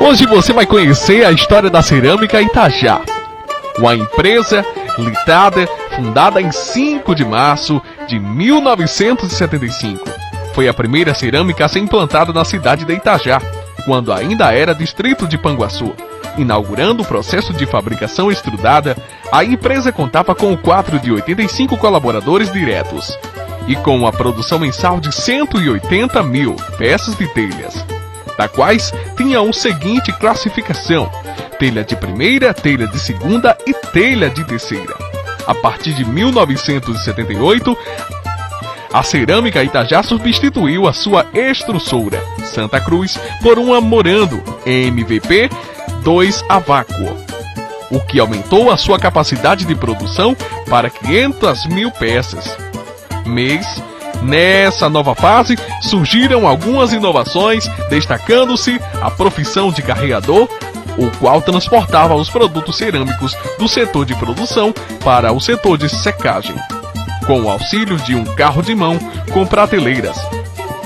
Hoje você vai conhecer a história da Cerâmica Itajá, uma empresa litada, fundada em 5 de março de 1975. Foi a primeira cerâmica a ser implantada na cidade de Itajá, quando ainda era distrito de Panguaçu. Inaugurando o processo de fabricação extrudada, a empresa contava com um quadro de 85 colaboradores diretos e com uma produção mensal de 180 mil peças de telhas, da quais tinha o seguinte classificação: telha de primeira, telha de segunda e telha de terceira. A partir de 1978, a Cerâmica Itajá substituiu a sua extrusora, Santa Cruz, por uma Morando MVP 2 a vácuo, o que aumentou a sua capacidade de produção para 500 mil peças mês. Nessa nova fase, surgiram algumas inovações, destacando-se a profissão de carregador, o qual transportava os produtos cerâmicos do setor de produção para o setor de secagem, com o auxílio de um carro de mão com prateleiras.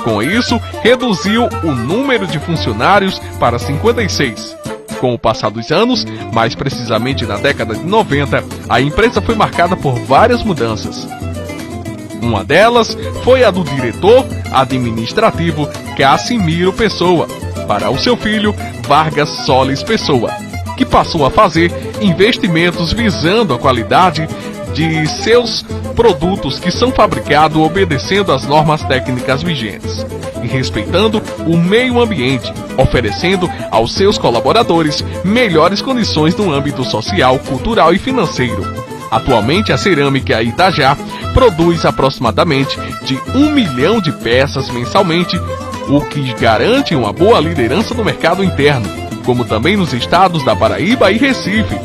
Com isso, reduziu o número de funcionários para 56. Com o passar dos anos, mais precisamente na década de 90, a empresa foi marcada por várias mudanças. Uma delas foi a do diretor administrativo Cassimiro Pessoa, para o seu filho Vargas Solis Pessoa, que passou a fazer investimentos visando a qualidade de seus produtos que são fabricados obedecendo às normas técnicas vigentes e respeitando o meio ambiente, oferecendo aos seus colaboradores melhores condições no âmbito social, cultural e financeiro. Atualmente, a Cerâmica Itajá produz aproximadamente de 1 milhão de peças mensalmente, o que garante uma boa liderança no mercado interno, como também nos estados da Paraíba e Recife,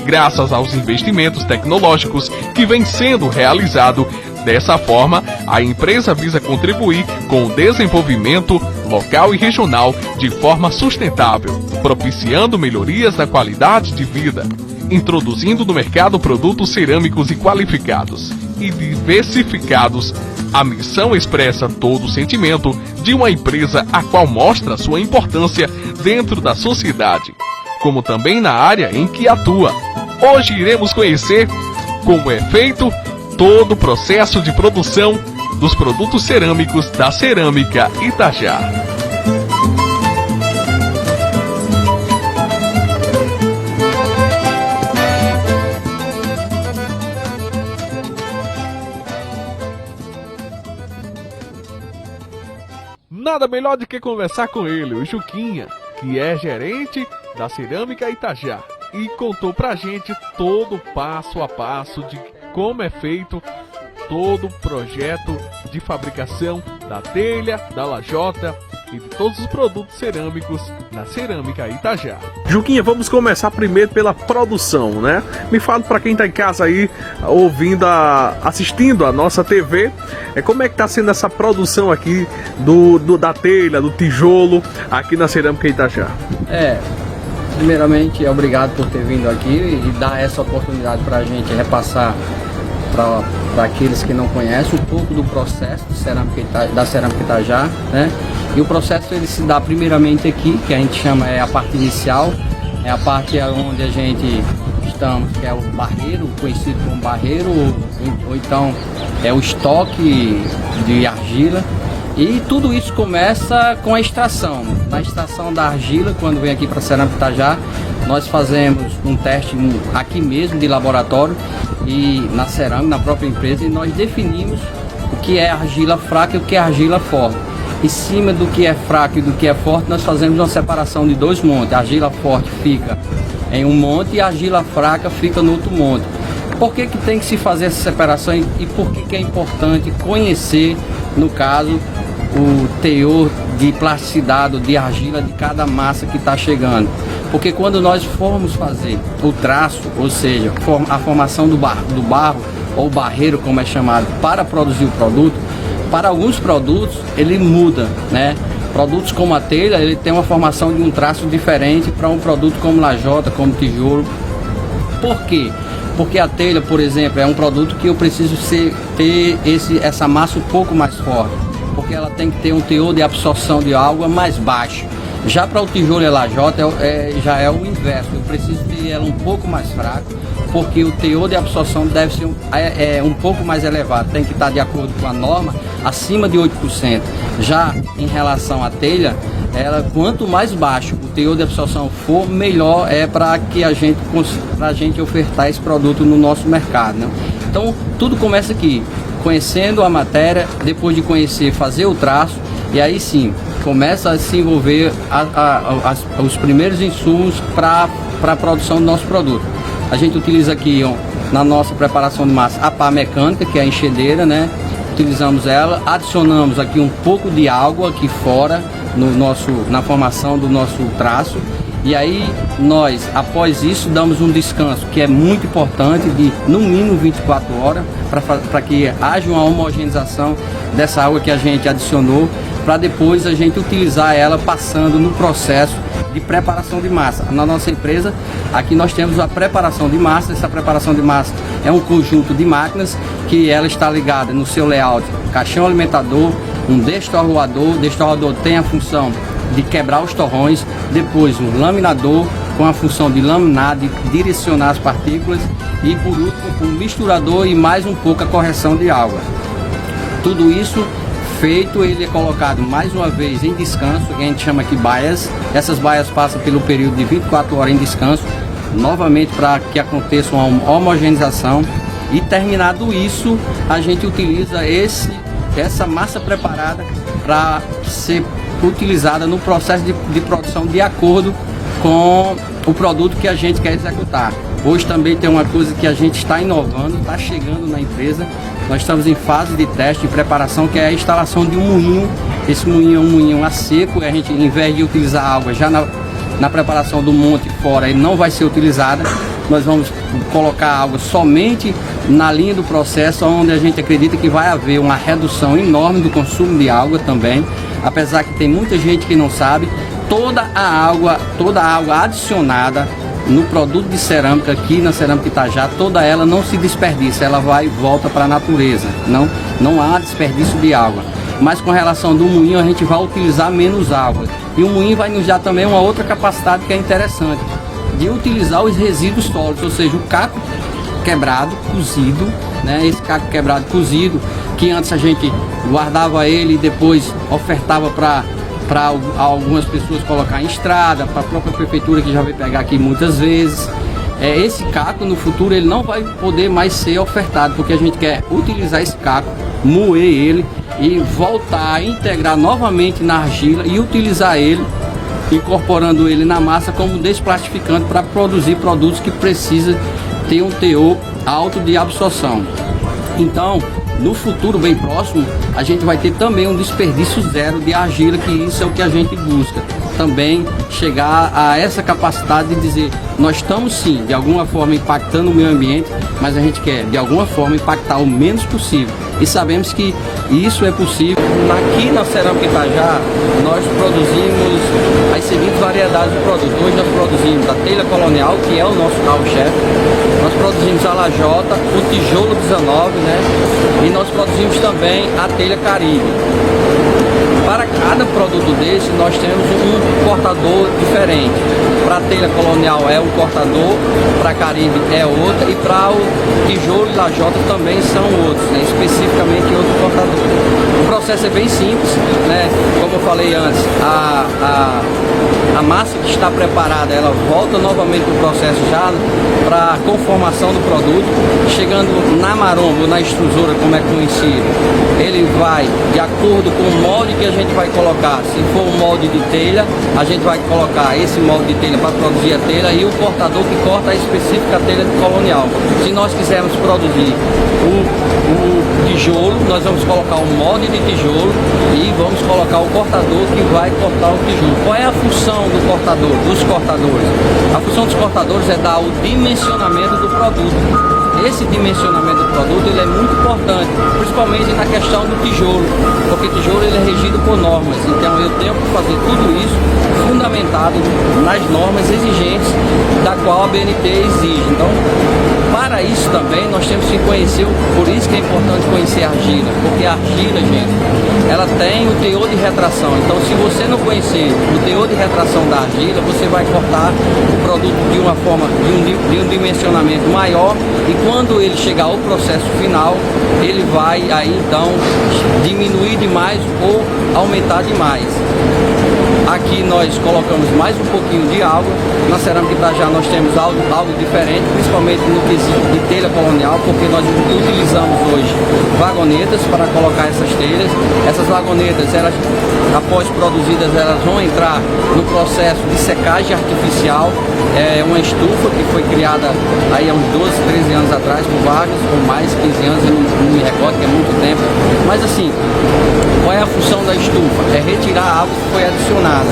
graças aos investimentos tecnológicos que vem sendo realizado. Dessa forma, a empresa visa contribuir com o desenvolvimento local e regional de forma sustentável, propiciando melhorias da qualidade de vida, introduzindo no mercado produtos cerâmicos e qualificados e diversificados. A missão expressa todo o sentimento de uma empresa a qual mostra sua importância dentro da sociedade, como também na área em que atua. Hoje iremos conhecer como é feito todo o processo de produção dos produtos cerâmicos da Cerâmica Itajá. Nada melhor do que conversar com ele, o Juquinha, que é gerente da Cerâmica Itajá, e contou pra gente todo o passo a passo de como é feito todo o projeto de fabricação da telha, da lajota e de todos os produtos cerâmicos na Cerâmica Itajá. Juquinha, vamos começar primeiro pela produção, né? Me fala para quem tá em casa aí, ouvindo, assistindo a nossa TV, como é que tá sendo essa produção aqui da telha, do tijolo, aqui na Cerâmica Itajá? Primeiramente, obrigado por ter vindo aqui e dar essa oportunidade para a gente repassar para aqueles que não conhecem um pouco do processo da Cerâmica Itajá, né? E o processo ele se dá primeiramente aqui, que a gente chama a parte inicial, é a parte onde a gente estamos, que é o barreiro, conhecido como barreiro, ou então é o estoque de argila. E tudo isso começa com a extração. Na extração da argila, quando vem aqui para a Cerâmica Itajá, nós fazemos um teste aqui mesmo de laboratório e na cerâmica, na própria empresa, e nós definimos o que é argila fraca e o que é argila forte. Em cima do que é fraco e do que é forte, nós fazemos uma separação de 2 montes. A argila forte fica em um monte e a argila fraca fica no outro monte. Por que tem que se fazer essa separação e por que é importante conhecer, no caso, o teor de plasticidade de argila de cada massa que está chegando? Porque quando nós formos fazer o traço, ou seja, a formação do barro ou barreiro, como é chamado, para produzir o produto, para alguns produtos ele muda, né? Produtos como a telha, ele tem uma formação de um traço diferente para um produto como lajota, como tijolo. Por quê? Porque a telha, por exemplo, é um produto que eu preciso ter essa massa um pouco mais forte, porque ela tem que ter um teor de absorção de água mais baixo. Já para o tijolo e a lajota já é o inverso, eu preciso ter ela um pouco mais fraca, porque o teor de absorção deve ser um pouco mais elevado, tem que estar de acordo com a norma, acima de 8%. Já em relação à telha, quanto mais baixo o teor de absorção for, melhor é para a gente ofertar esse produto no nosso mercado, né? Então tudo começa aqui, conhecendo a matéria, depois de conhecer, fazer o traço, e aí sim começa a se envolver os primeiros insumos para a produção do nosso produto. A gente utiliza aqui na nossa preparação de massa a pá mecânica, que é a enxadeira, né? Utilizamos ela, adicionamos aqui um pouco de água aqui fora na formação do nosso traço, e aí nós, após isso, damos um descanso que é muito importante, de no mínimo 24 horas, para que haja uma homogeneização dessa água que a gente adicionou, para depois a gente utilizar ela passando no processo de preparação de massa. Na nossa empresa, aqui nós temos a preparação de massa. Essa preparação de massa é um conjunto de máquinas que ela está ligada no seu layout, caixão alimentador, um destorroador. O destorroador tem a função de quebrar os torrões, depois um laminador com a função de laminar, de direcionar as partículas, e por último um misturador e mais um pouco a correção de água. Tudo isso feito, ele é colocado mais uma vez em descanso, que a gente chama aqui baias. Essas baias passam pelo período de 24 horas em descanso, novamente para que aconteça uma homogeneização, e terminado isso, a gente utiliza essa massa preparada para ser utilizada no processo de produção de acordo com o produto que a gente quer executar. Hoje também tem uma coisa que a gente está inovando, está chegando na empresa. Nós estamos em fase de teste, de preparação, que é a instalação de um moinho. Esse moinho é um moinho a seco, e a gente, em vez de utilizar água já na preparação do monte fora, ele não vai ser utilizada. Nós vamos colocar água somente na linha do processo, onde a gente acredita que vai haver uma redução enorme do consumo de água também. Apesar que tem muita gente que não sabe, toda a água adicionada no produto de cerâmica aqui na Cerâmica Itajá, toda ela não se desperdiça, ela vai e volta para a natureza. Não há desperdício de água. Mas com relação do moinho, a gente vai utilizar menos água. E o moinho vai nos dar também uma outra capacidade que é interessante, de utilizar os resíduos sólidos, ou seja, o caco quebrado, cozido, né? Esse caco quebrado cozido, que antes a gente guardava ele e depois ofertava para algumas pessoas colocar em estrada, para a própria prefeitura, que já vai pegar aqui muitas vezes. Esse caco no futuro ele não vai poder mais ser ofertado, porque a gente quer utilizar esse caco, moer ele e voltar a integrar novamente na argila e utilizar ele, incorporando ele na massa como desplastificante para produzir produtos que precisam ter um teor alto de absorção. Então, no futuro bem próximo, a gente vai ter também um desperdício zero de argila, que isso é o que a gente busca. Também chegar a essa capacidade de dizer, nós estamos sim, de alguma forma impactando o meio ambiente, mas a gente quer, de alguma forma, impactar o menos possível. E sabemos que isso é possível. Aqui na Cerâmica Itajá, nós produzimos as seguintes variedades de produtos. Hoje nós produzimos a telha colonial, que é o nosso carro-chefe. Nós produzimos a lajota, o tijolo 19, né? E nós produzimos também a telha Caribe. Para cada produto desse, nós temos um cortador diferente. Para a telha colonial é um cortador, para a Caribe é outra, e para o tijolo e lajota também são outros, né? Especificamente outro cortador. O processo é bem simples, né? Como eu falei antes, a massa que está preparada, ela volta novamente para o processo já para a conformação do produto. Chegando na maromba, na extrusora, como é conhecido, ele vai de acordo com o molde que a gente vai colocar. Se for um molde de telha, a gente vai colocar esse molde de telha para produzir a telha, e o cortador que corta a específica telha colonial. Se nós quisermos produzir o tijolo, nós vamos colocar um molde de tijolo e vamos colocar o cortador que vai cortar o tijolo. Qual é a função do cortador, dos cortadores? A função dos cortadores é dar o dimensionamento do produto. esse dimensionamento do produto ele é muito importante, principalmente na questão do tijolo, porque o tijolo ele é regido por normas, então eu tenho que fazer tudo isso fundamentado nas normas exigentes da qual a BNT exige. Então, para isso também nós temos que conhecer, por isso que é importante conhecer a argila, porque a argila, gente, ela tem o teor de retração. Então, se você não conhecer o teor de retração da argila, você vai cortar o produto de uma forma, de um dimensionamento maior, e quando ele chegar ao processo final, ele vai aí então diminuir demais ou aumentar demais. Aqui nós colocamos mais um pouquinho de água. Na cerâmica Itajá nós temos algo diferente, principalmente no quesito de telha colonial, porque nós utilizamos hoje vagonetas para colocar essas telhas. Essas vagonetas, elas, após produzidas, elas vão entrar no processo de secagem artificial. É uma estufa que foi criada aí há uns 12, 13 anos atrás por Vargas, ou mais 15 anos, eu não me recordo, que é muito tempo. Mas assim, qual é a função da estufa? É retirar a água que foi adicionada,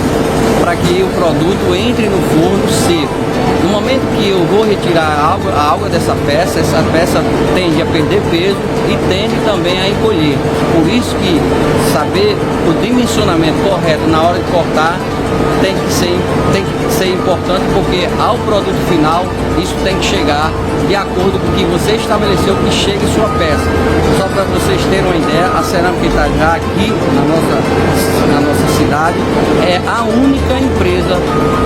para que o produto entre no forno seco. No momento que eu vou retirar a água dessa peça, essa peça tende a perder peso e tende também a encolher. Por isso que saber o dimensionamento correto na hora de cortar tem que ser importante, porque ao produto final isso tem que chegar de acordo com o que você estabeleceu que chegue a sua peça. Só para vocês terem uma ideia, a Cerâmica Itajá aqui na nossa cidade é a única empresa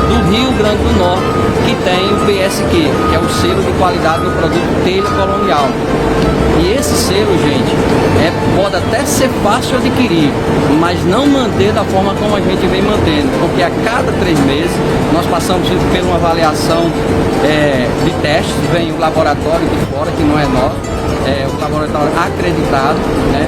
do Rio Grande do Norte que tem o PSQ, que é o selo de qualidade do produto telha colonial. E esse selo, gente, pode até ser fácil adquirir, mas não manter da forma como a gente vem mantendo, porque a cada 3 meses nós passamos por uma avaliação de testes, vem o laboratório de fora, que não é nosso, é o laboratório acreditado, né?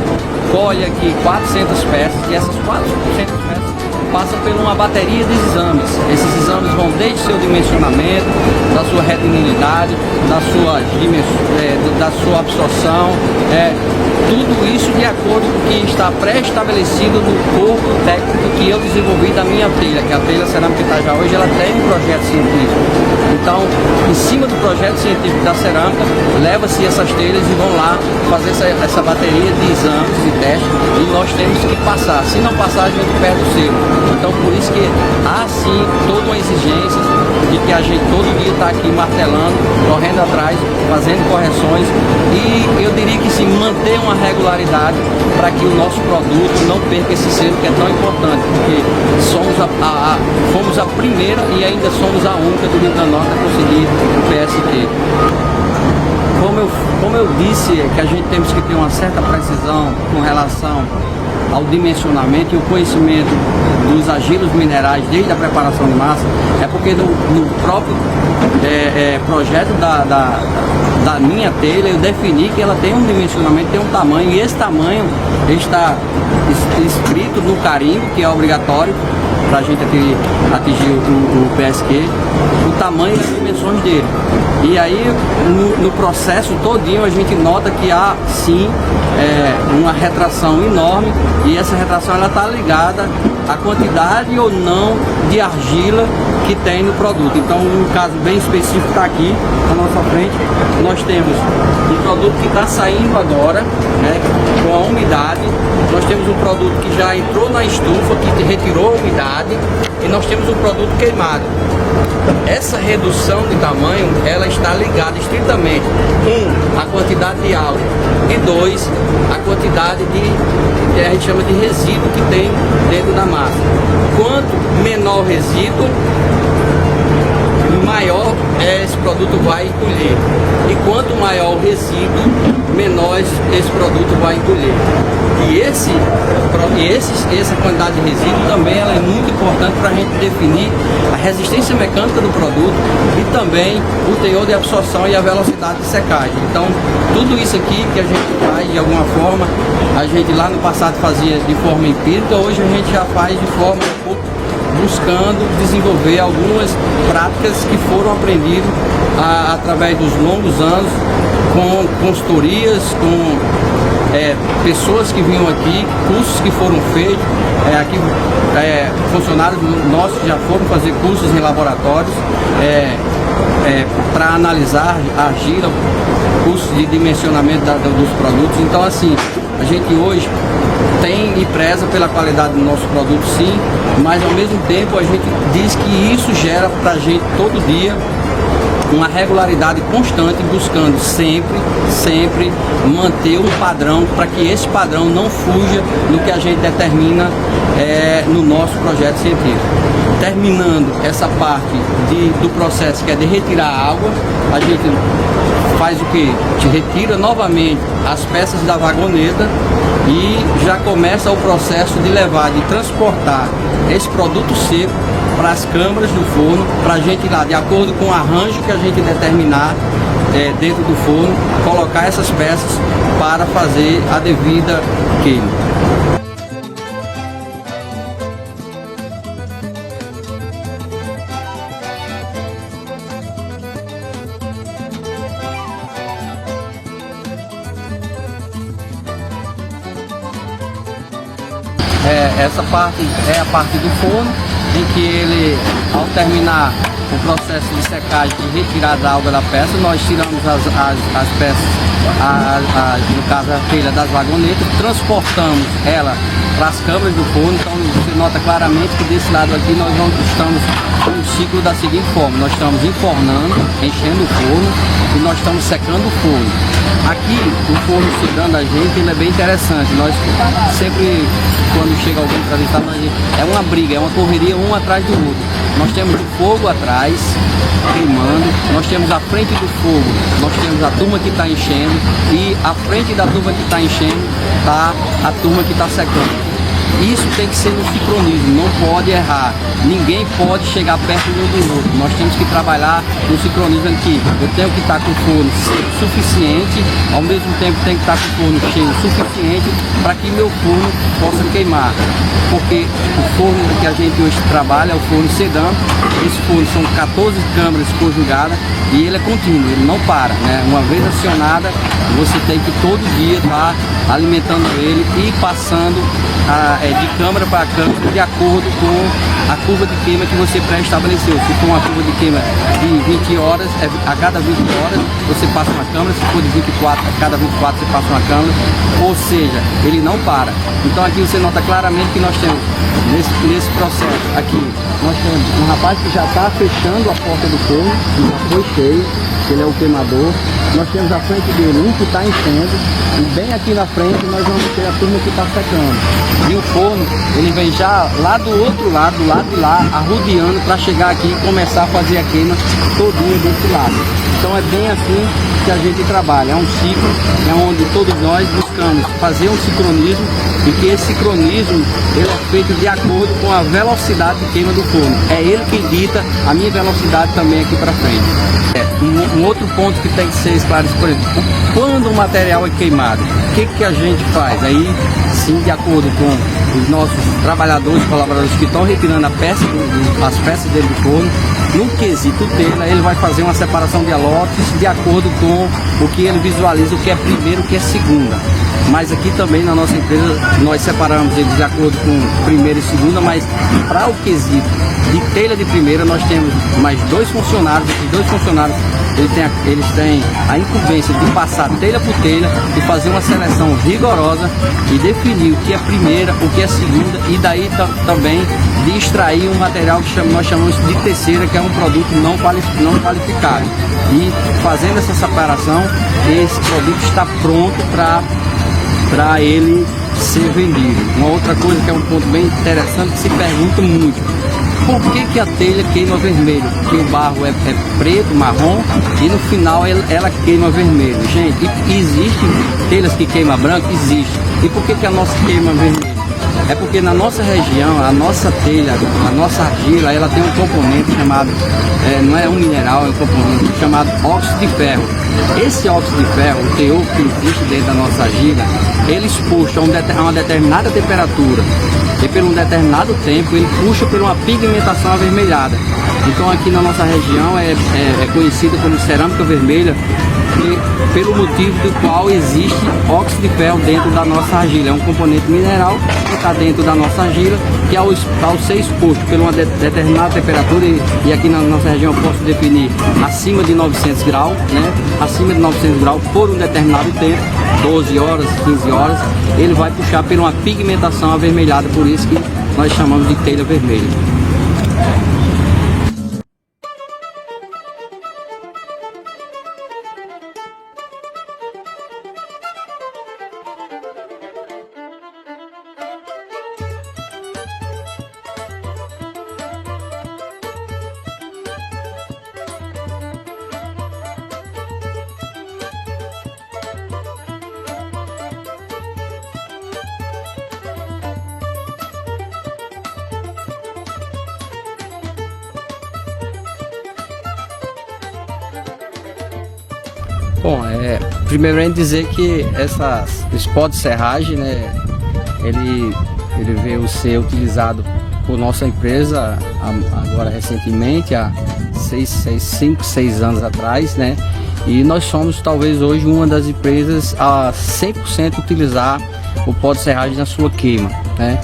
Colhe aqui 400 peças, e essas 400 peças passam por uma bateria de exames. Esses exames vão desde seu dimensionamento, da sua retinilidade, da sua absorção, tudo isso de acordo com o que está pré-estabelecido no corpo técnico que eu desenvolvi da minha telha, que a telha Cerâmica Itajá hoje ela tem um projeto científico. Então, em cima do projeto científico da cerâmica, leva-se essas telhas e vão lá fazer essa bateria de exames e testes, e nós temos que passar. Se não passar, a gente perde o selo. Então, por isso que há sim toda uma exigência de que a gente todo dia está aqui martelando, correndo atrás, fazendo correções, e eu diria que sim, manter uma regularidade para que o nosso produto não perca esse selo que é tão importante, porque fomos a primeira e ainda somos a única do Rio Grande do Norte a conseguir o PSQ. Como eu disse, que a gente temos que ter uma certa precisão com relação ao dimensionamento e o conhecimento dos argilos minerais desde a preparação de massa, é porque no próprio projeto da minha telha eu defini que ela tem um dimensionamento, tem um tamanho, e esse tamanho está escrito no carimbo, que é obrigatório para a gente atingir o PSQ, o tamanho e as dimensões dele. E aí no processo todinho a gente nota que há sim uma retração enorme, e essa retração ela está ligada à quantidade ou não de argila que tem no produto. Então, um caso bem específico está aqui na nossa frente. Nós temos um produto que está saindo agora, né, com a umidade. Nós temos um produto que já entrou na estufa, que retirou a umidade, e nós temos um produto queimado. Essa redução de tamanho, ela está ligada estritamente, a quantidade de álcool, e 2, a quantidade a gente chama de resíduo que tem dentro da massa. Quanto menor o resíduo, maior esse produto vai encolher. E quanto maior o resíduo, menor esse produto vai encolher. E essa quantidade de resíduo também ela é muito importante para a gente definir a resistência mecânica do produto e também o teor de absorção e a velocidade de secagem. Então, tudo isso aqui que a gente faz de alguma forma, a gente lá no passado fazia de forma empírica, hoje a gente já faz de forma um pouco buscando desenvolver algumas práticas que foram aprendidas através dos longos anos, com consultorias, com pessoas que vinham aqui, cursos que foram feitos, funcionários nossos que já foram fazer cursos em laboratórios, para analisar a argila, custo de dimensionamento dos produtos. Então, assim, a gente hoje tem e preza pela qualidade do nosso produto, sim, mas ao mesmo tempo a gente diz que isso gera para a gente todo dia uma regularidade constante, buscando sempre manter um padrão, para que esse padrão não fuja do que a gente determina no nosso projeto científico. Terminando essa parte do processo, que é de retirar a água, a gente faz o que? A gente retira novamente as peças da vagoneta e já começa o processo de levar, de transportar esse produto seco para as câmaras do forno, para a gente ir lá, de acordo com o arranjo que a gente determinar dentro do forno, colocar essas peças para fazer a devida queima. Essa parte é a parte do forno, em que ele, ao terminar o processo de secagem e retirada da água da peça, nós tiramos as peças, no caso a telha das vagonetas, transportamos ela para as câmaras do forno. Então você nota claramente que desse lado aqui nós não estamos com o ciclo da seguinte forma: nós estamos enfornando, enchendo o forno e nós estamos secando o forno. Aqui o forno secando a gente, ele é bem interessante. Nós sempre, quando chega alguém para visitar, é uma briga, é uma correria um atrás do outro. Nós temos o fogo atrás, queimando, nós temos a frente do fogo, nós temos a turma que está enchendo, e à frente da turma que está enchendo está a turma que está secando. Isso tem que ser no sincronismo, não pode errar. Ninguém pode chegar perto um do outro. Nós temos que trabalhar no sincronismo aqui. Eu tenho que estar com o forno suficiente, ao mesmo tempo tenho que estar com o forno cheio suficiente para que meu forno possa queimar. Porque o forno que a gente hoje trabalha é o forno sedã. Esse forno são 14 câmaras conjugadas e ele é contínuo, ele não para, né? Uma vez acionada, você tem que todo dia estar alimentando ele e passando de câmara para câmara de acordo com a curva de queima que você pré-estabeleceu. Se for uma curva de queima de 20 horas, a cada 20 horas você passa uma câmara. Se for de 24, a cada 24 você passa uma câmara. Ou seja, ele não para. Então aqui você nota claramente que nós temos, nesse processo aqui, nós temos um rapaz que já está fechando a porta do forno, que já foi cheio, ele é o queimador. Nós temos à frente dele um que está enchendo, e bem aqui na frente nós vamos ter a turma que está secando. E o forno, ele vem já lá do outro lado, do lado de lá, arrodeando para chegar aqui e começar a fazer a queima todinha desse lado. Então é bem assim que a gente trabalha, é um ciclo, é onde todos nós buscamos fazer um sincronismo, e que esse sincronismo ele é feito de acordo com a velocidade de queima do forno. É ele que dita a minha velocidade também aqui para frente. Um outro ponto que tem que ser esclarecido, por exemplo, quando o material é queimado, o que a gente faz? Aí sim, de acordo com os nossos trabalhadores, colaboradores que estão retirando as peças dele do forno, no quesito telha, ele vai fazer uma separação de alotes de acordo com o que ele visualiza, o que é primeiro, o que é segunda. Mas aqui também na nossa empresa nós separamos eles de acordo com primeira e segunda, mas para o quesito de telha de primeira nós temos mais dois funcionários. Esses dois funcionários eles têm a incumbência de passar telha por telha e fazer uma seleção rigorosa e definir o que é primeira, o que é segunda, e daí também de extrair um material que nós chamamos de terceira, que é um produto não qualificado. E fazendo essa separação, esse produto está pronto para ele ser vendido. Uma outra coisa que é um ponto bem interessante, que se pergunta muito: por que a telha queima vermelho? Porque o barro é preto, marrom, e no final ela queima vermelho. Gente, existem telhas que queimam branco? Existe. E por que a nossa queima vermelho? É porque na nossa região, a nossa telha, a nossa argila, ela tem um componente chamado, não é um mineral, é um componente chamado óxido de ferro. Esse óxido de ferro, o teor que existe dentro da nossa argila, ele exposto a uma determinada temperatura e por um determinado tempo, ele puxa por uma pigmentação avermelhada. Então aqui na nossa região é conhecida como cerâmica vermelha, pelo motivo do qual existe óxido de ferro dentro da nossa argila. É um componente mineral que está dentro da nossa argila, que ao ser exposto por uma determinada temperatura, e aqui na nossa região eu posso definir acima de 900 graus, né? Acima de 900 graus por um determinado tempo, 12 horas, 15 horas, ele vai puxar por uma pigmentação avermelhada, por isso que nós chamamos de telha vermelha. Bom, primeiramente dizer que esse pó de serragem, né, ele veio ser utilizado por nossa empresa agora recentemente, há 5, 6 anos atrás, né, e nós somos talvez hoje uma das empresas a 100% utilizar o pó de serragem na sua queima, né.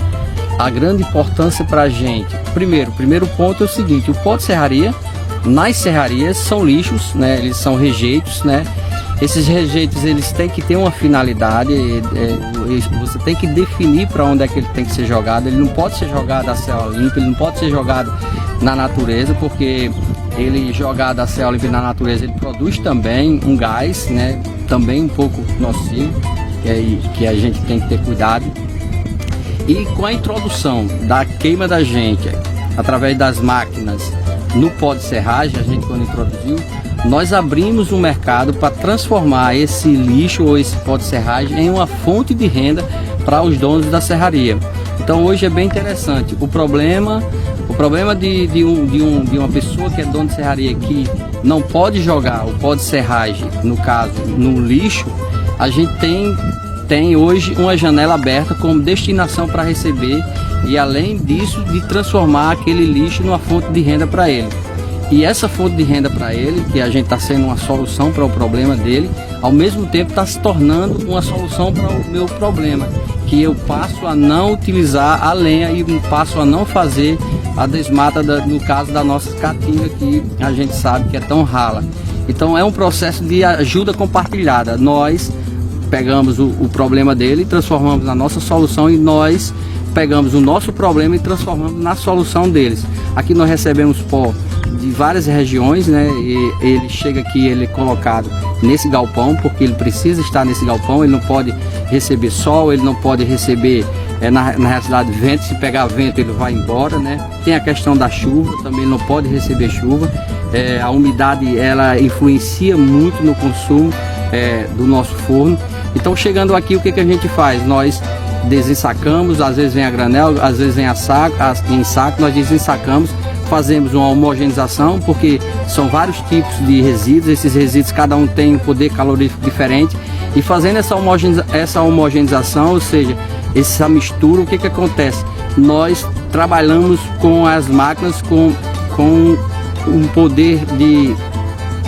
A grande importância para a gente, primeiro ponto é o seguinte: o pó de serraria, nas serrarias são lixos, né, eles são rejeitos, né. Esses rejeitos eles têm que ter uma finalidade, você tem que definir para onde é que ele tem que ser jogado. Ele não pode ser jogado a céu limpo, ele não pode ser jogado na natureza, porque ele jogado a céu limpo na natureza ele produz também um gás, né, também um pouco nocivo, que a gente tem que ter cuidado. E com a introdução da queima da gente através das máquinas no pó de serragem, a gente quando introduziu, nós abrimos um mercado para transformar esse lixo ou esse pó de serragem em uma fonte de renda para os donos da serraria. Então hoje é bem interessante. O problema de uma pessoa que é dono de serraria que não pode jogar o pó de serragem, no caso, no lixo, a gente tem hoje uma janela aberta como destinação para receber, e além disso de transformar aquele lixo numa fonte de renda para ele. E essa fonte de renda para ele, que a gente está sendo uma solução para o problema dele, ao mesmo tempo está se tornando uma solução para o meu problema, que eu passo a não utilizar a lenha e passo a não fazer a desmata, no caso da nossa caatinga, que a gente sabe que é tão rala. Então é um processo de ajuda compartilhada. Nós pegamos o problema dele, transformamos na nossa solução, e nós pegamos o nosso problema e transformamos na solução deles. Aqui nós recebemos pó de várias regiões, né? E ele chega aqui, ele é colocado nesse galpão, porque ele precisa estar nesse galpão. Ele não pode receber sol, ele não pode receber na realidade vento. Se pegar vento ele vai embora, né? Tem a questão da chuva, também não pode receber chuva. A umidade ela influencia muito no consumo do nosso forno. Então chegando aqui, o que a gente faz? Nós desensacamos, às vezes vem a granel, às vezes vem em saco, nós desensacamos, fazemos uma homogeneização, porque são vários tipos de resíduos, esses resíduos cada um tem um poder calorífico diferente, e fazendo essa homogeneização, ou seja, essa mistura, o que acontece? Nós trabalhamos com as máquinas com um poder de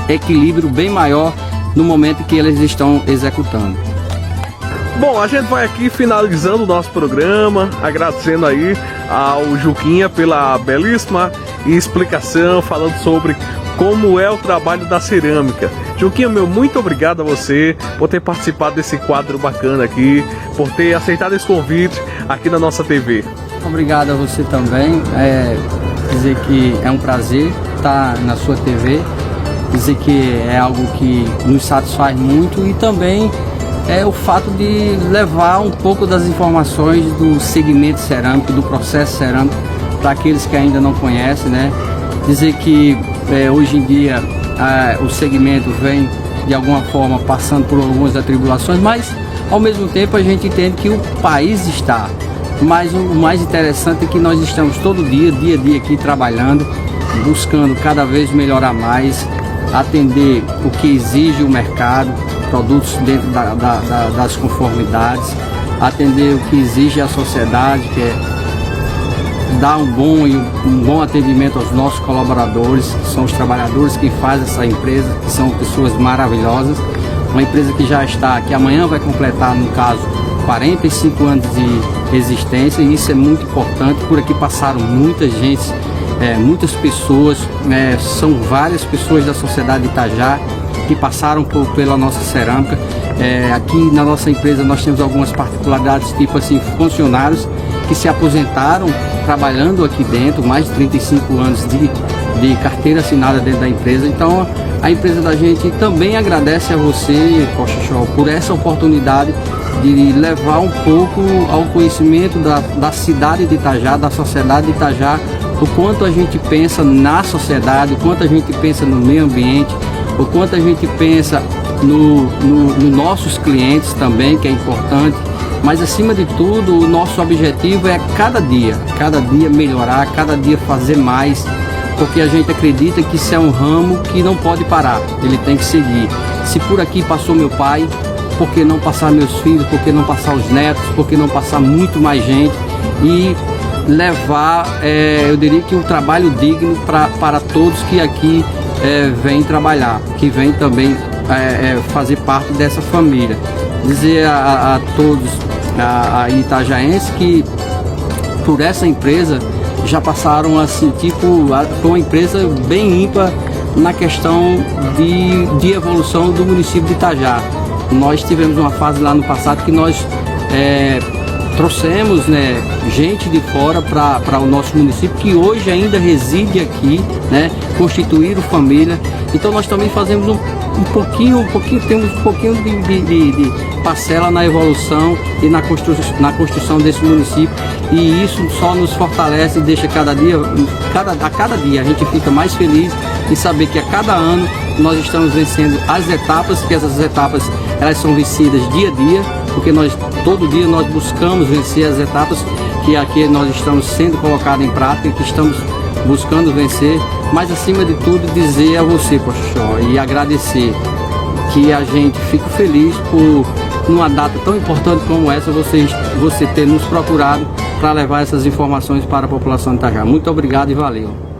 equilíbrio bem maior no momento que eles estão executando. Bom, a gente vai aqui finalizando o nosso programa, agradecendo aí ao Juquinha pela belíssima explicação, falando sobre como é o trabalho da cerâmica. Juquinha, muito obrigado a você por ter participado desse quadro bacana aqui, por ter aceitado esse convite aqui na nossa TV. Obrigado a você também, dizer que é um prazer estar na sua TV, dizer que é algo que nos satisfaz muito, e também é o fato de levar um pouco das informações do segmento cerâmico, do processo cerâmico, para aqueles que ainda não conhecem, né? Dizer que hoje em dia o segmento vem de alguma forma passando por algumas atribulações, mas ao mesmo tempo a gente entende que o país está. Mas o mais interessante é que nós estamos todo dia a dia aqui trabalhando, buscando cada vez melhorar mais, atender o que exige o mercado, produtos dentro das conformidades, atender o que exige a sociedade, que dar um bom atendimento aos nossos colaboradores, que são os trabalhadores que fazem essa empresa, que são pessoas maravilhosas. Uma empresa que já está, que amanhã vai completar, no caso, 45 anos de existência, e isso é muito importante. Por aqui passaram muita gente, muitas pessoas, são várias pessoas da sociedade de Itajá que passaram pela nossa cerâmica. Aqui na nossa empresa nós temos algumas particularidades, tipo assim, funcionários que se aposentaram trabalhando aqui dentro, mais de 35 anos de carteira assinada dentro da empresa. Então a empresa da gente também agradece a você, Poxa, por essa oportunidade de levar um pouco ao conhecimento da cidade de Itajá, da sociedade de Itajá, o quanto a gente pensa na sociedade, o quanto a gente pensa no meio ambiente, o quanto a gente pensa nos nossos clientes também, que é importante. Mas acima de tudo, o nosso objetivo é cada dia melhorar, cada dia fazer mais, porque a gente acredita que isso é um ramo que não pode parar, ele tem que seguir. Se por aqui passou meu pai, por que não passar meus filhos, por que não passar os netos, por que não passar muito mais gente e levar, eu diria que um trabalho digno para todos que aqui vêm trabalhar, que vêm também fazer parte dessa família. Dizer a todos, a itajaenses, que por essa empresa já passaram assim, foi uma empresa bem ímpar na questão de evolução do município de Itajá. Nós tivemos uma fase lá no passado que nós trouxemos, gente de fora para o nosso município, que hoje ainda reside aqui, constituíram família. Então nós também fazemos temos um pouquinho de parcela na evolução e na construção desse município, e isso só nos fortalece e deixa a cada dia a gente fica mais feliz em saber que a cada ano nós estamos vencendo as etapas, que essas etapas elas são vencidas dia a dia, porque todo dia nós buscamos vencer as etapas que aqui nós estamos sendo colocadas em prática, que estamos buscando vencer. Mas acima de tudo, dizer a você, Poxa, e agradecer, que a gente fica feliz por, numa data tão importante como essa, você ter nos procurado para levar essas informações para a população de Itajá. Muito obrigado e valeu.